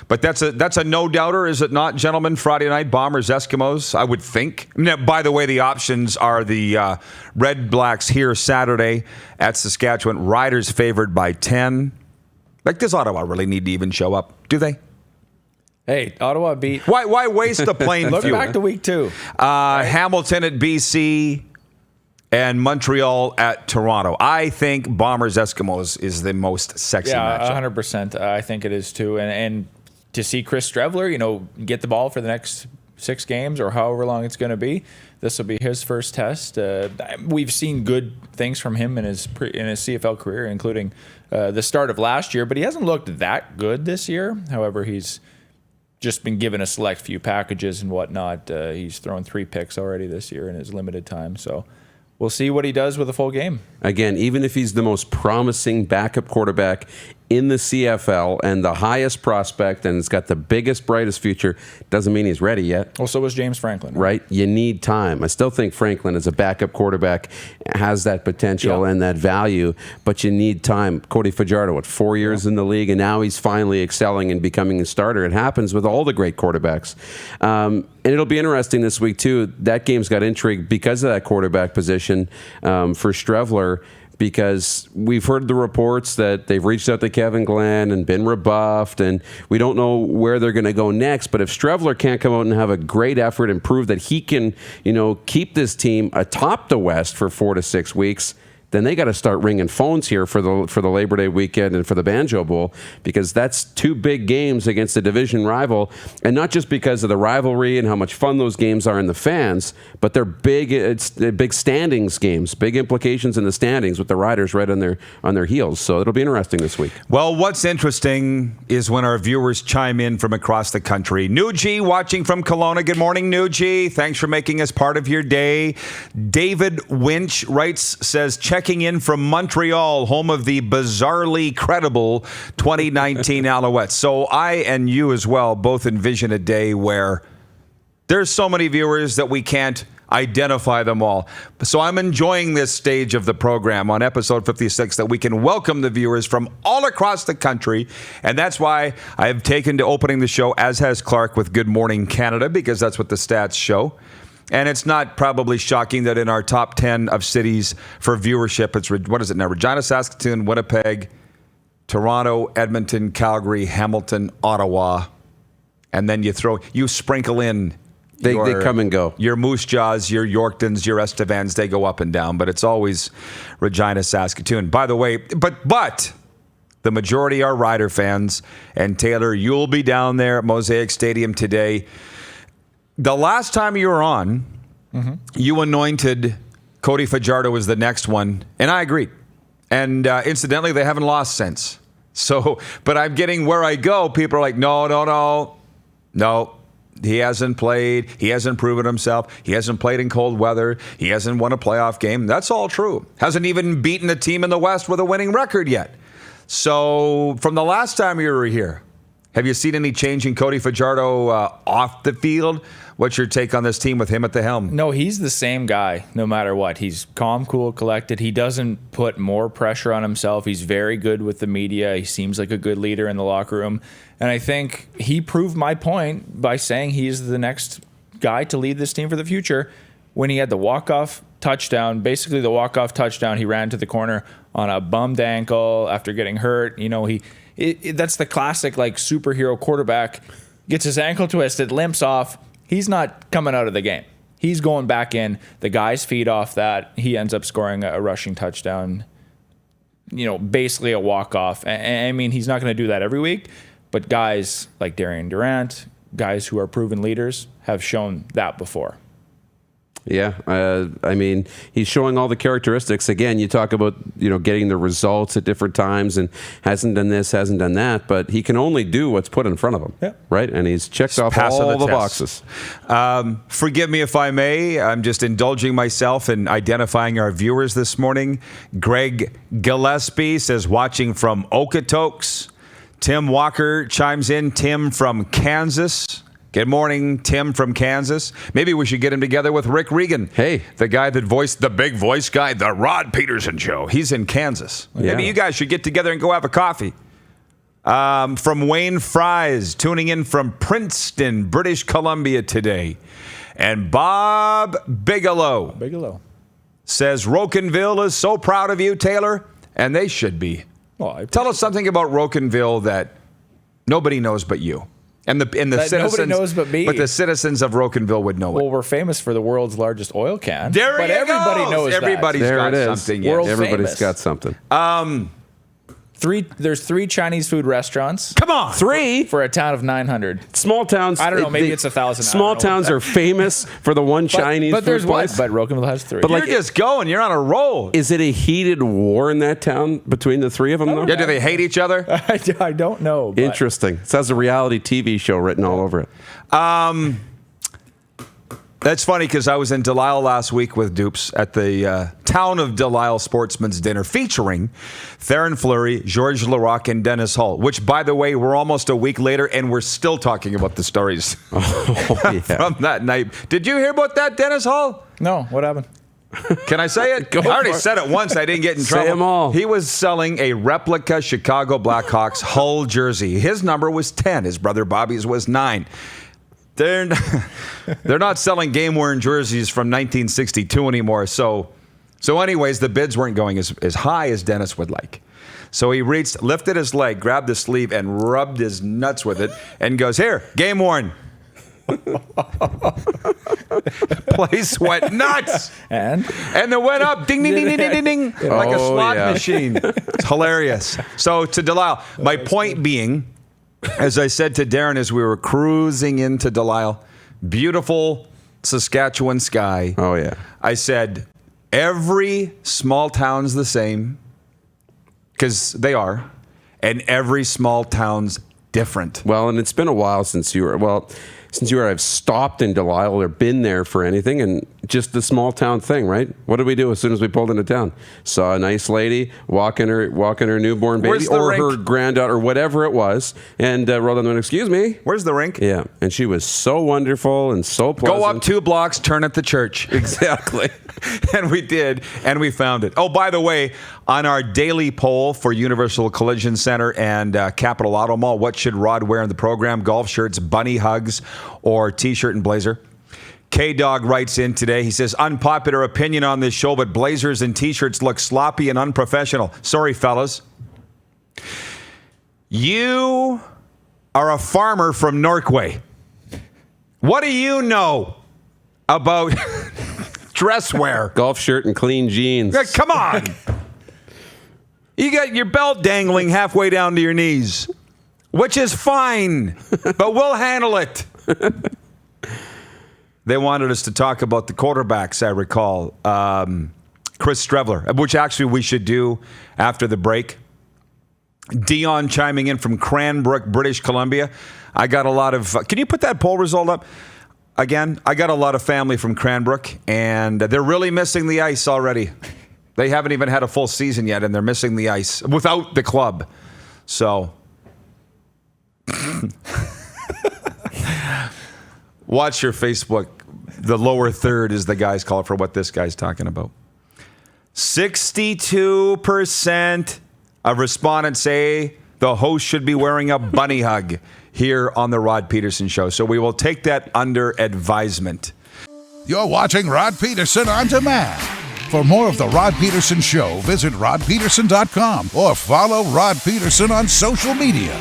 But that's a no-doubter, is it not, gentlemen? Friday night, Bombers, Eskimos, I would think. Now, by the way, the options are the Red Blacks here Saturday at Saskatchewan. Riders favored by 10. Like, does Ottawa really need to even show up? Do they? Hey, Ottawa beat. Why waste the plane Look fuel? back to week 2. Hamilton at BC and Montreal at Toronto. I think Bombers Eskimos is the most sexy matchup. 100%. I think it is too. And to see Chris Streveler, get the ball for the next 6 games or however long it's going to be, this will be his first test. We've seen good things from him in his CFL career, including the start of last year, but he hasn't looked that good this year. However, he's just been given a select few packages and whatnot. He's thrown 3 picks already this year in his limited time. So we'll see what he does with a full game. Again, even if he's the most promising backup quarterback in the CFL and the highest prospect and has got the biggest, brightest future, doesn't mean he's ready yet. Well, so was James Franklin. Right? You need time. I still think Franklin as a backup quarterback has that potential and that value, but you need time. Cody Fajardo, 4 years in the league, and now he's finally excelling and becoming a starter. It happens with all the great quarterbacks. And it'll be interesting this week, too. That game's got intrigue because of that quarterback position for Streveler, because we've heard the reports that they've reached out to Kevin Glenn and been rebuffed, and we don't know where they're going to go next. But if Streveler can't come out and have a great effort and prove that he can, keep this team atop the West for 4 to 6 weeks, then they got to start ringing phones here for the Labor Day weekend and for the Banjo Bowl, because that's 2 big games against a division rival, and not just because of the rivalry and how much fun those games are in the fans, but they're big. It's big standings games, big implications in the standings with the Riders right on their heels. So it'll be interesting this week. Well, what's interesting is when our viewers chime in from across the country. Nuji watching from Kelowna. Good morning, Nuji. Thanks for making us part of your day. David Winch says, checking in from Montreal, home of the bizarrely credible 2019 Alouettes. So I and you as well both envision a day where there's so many viewers that we can't identify them all. So I'm enjoying this stage of the program on episode 56 that we can welcome the viewers from all across the country. And that's why I have taken to opening the show, as has Clark, with Good Morning Canada, because that's what the stats show. And it's not probably shocking that in our top 10 of cities for viewership, it's, what is it now? Regina, Saskatoon, Winnipeg, Toronto, Edmonton, Calgary, Hamilton, Ottawa. And then you sprinkle in They come and go. Your Moose Jaws, your Yorktons, your Estevans, they go up and down, but it's always Regina, Saskatoon. By the way, but the majority are Rider fans. And Taylor, you'll be down there at Mosaic Stadium today. The last time you were on, you anointed Cody Fajardo as the next one, and I agreed. And incidentally, they haven't lost since. So, but I'm getting where I go, people are like, no. He hasn't played. He hasn't proven himself. He hasn't played in cold weather. He hasn't won a playoff game. That's all true. Hasn't even beaten a team in the West with a winning record yet. So, from the last time you were here, have you seen any change in Cody Fajardo off the field? What's your take on this team with him at the helm? No, he's the same guy no matter what. He's calm, cool, collected. He doesn't put more pressure on himself. He's very good with the media. He seems like a good leader in the locker room. And I think he proved my point by saying he's the next guy to lead this team for the future when he had the walk-off touchdown. Basically, the walk-off touchdown, he ran to the corner on a bummed ankle after getting hurt. That's the classic superhero quarterback. Gets his ankle twisted, limps off. He's not coming out of the game. He's going back in. The guys feed off that. He ends up scoring a rushing touchdown. Basically a walk-off. I mean, he's not going to do that every week, but guys like Darian Durant, guys who are proven leaders, have shown that before. Yeah, I mean, he's showing all the characteristics. Again, you talk about, getting the results at different times and hasn't done this, hasn't done that, but he can only do what's put in front of him, right? And he's checked off all the boxes. Forgive me if I may. I'm just indulging myself in identifying our viewers this morning. Greg Gillespie says, watching from Okotoks. Tim Walker chimes in. Tim from Kansas. Good morning, Tim from Kansas. Maybe we should get him together with Rick Regan. Hey. The guy that voiced the big voice guy, the Rod Pedersen show. He's in Kansas. Yeah. Maybe you guys should get together and go have a coffee. From Wayne Fries, tuning in from Princeton, British Columbia today. And Bob Bigelow says, Rocanville is so proud of you, Taylor, and they should be. Well, tell us something about Rocanville that nobody knows but you. And the that citizens, nobody knows but me. But the citizens of Rocanville would know it. Well, we're famous for the world's largest oil can. There but you everybody go. knows Everybody's that. got There it is. something. Yes. World Everybody's famous. got something. There's 3 Chinese food restaurants. Come on. 3 for a town of 900. small towns. I don't know, maybe it's 1,000. Small towns are famous for the one Chinese but food there's one. place. But Rocanville has 3. But You're like- just going. You're on a roll. Is it a heated war in that town between the 3 of them, though? Yeah, do they hate each other? I don't know. But Interesting. It has a reality TV show written all over it. That's funny because I was in Delisle last week with Dupes at the Town of Delisle Sportsman's Dinner featuring Theron Fleury, Georges Larocque, and Dennis Hull, which, by the way, we're almost a week later and we're still talking about the stories from that night. Did you hear about that, Dennis Hull? No, what happened? Can I say it? I already said it once. I didn't get in trouble. Say 'em all. He was selling a replica Chicago Blackhawks Hull jersey. His number was 10. His brother Bobby's was 9. They're not selling game-worn jerseys from 1962 anymore. So anyways, the bids weren't going as high as Dennis would like. So he reached, lifted his leg, grabbed the sleeve, and rubbed his nuts with it, and goes, "Here, game-worn." Place went nuts. And it went up, ding, ding, ding, ding, ding, ding, ding, like a slot machine. It's hilarious. So to Delisle, my point being, as I said to Darren as we were cruising into Delisle, beautiful Saskatchewan sky. Oh, yeah. I said, every small town's the same, because they are, and every small town's different. Well, and it's been a while since you were, I've stopped in Delisle or been there for anything, and just the small town thing, right? What did we do as soon as we pulled into town? Saw a nice lady walking her newborn baby Where's the or rink? her granddaughter, or whatever it was, and rolled on the window, "Excuse me." Where's the rink? Yeah, and she was so wonderful and so pleasant. Go up 2 blocks, turn at the church. Exactly. And we did, and we found it. Oh, by the way, on our daily poll for Universal Collision Center and Capital Auto Mall, what should Rod wear in the program? Golf shirts, bunny hugs, or T-shirt and blazer? K-Dog writes in today. He says, unpopular opinion on this show, but blazers and T-shirts look sloppy and unprofessional. Sorry, fellas. You are a farmer from Norquay. What do you know about dress wear? Golf shirt and clean jeans. Yeah, come on. You got your belt dangling halfway down to your knees, which is fine, but we'll handle it. They wanted us to talk about the quarterbacks, I recall. Chris Streveler, which actually we should do after the break. Dion chiming in from Cranbrook, British Columbia. I got a lot of... can you put that poll result up again? I got a lot of family from Cranbrook, and they're really missing the ice already. They haven't even had a full season yet, and they're missing the ice without the club. So... watch your Facebook. The lower third is the guy's call for what this guy's talking about. 62% of respondents say the host should be wearing a bunny hug here on the Rod Pedersen Show. So we will take that under advisement. You're watching Rod Pedersen On Demand. For more of The Rod Pedersen Show, visit rodpedersen.com or follow Rod Pedersen on social media.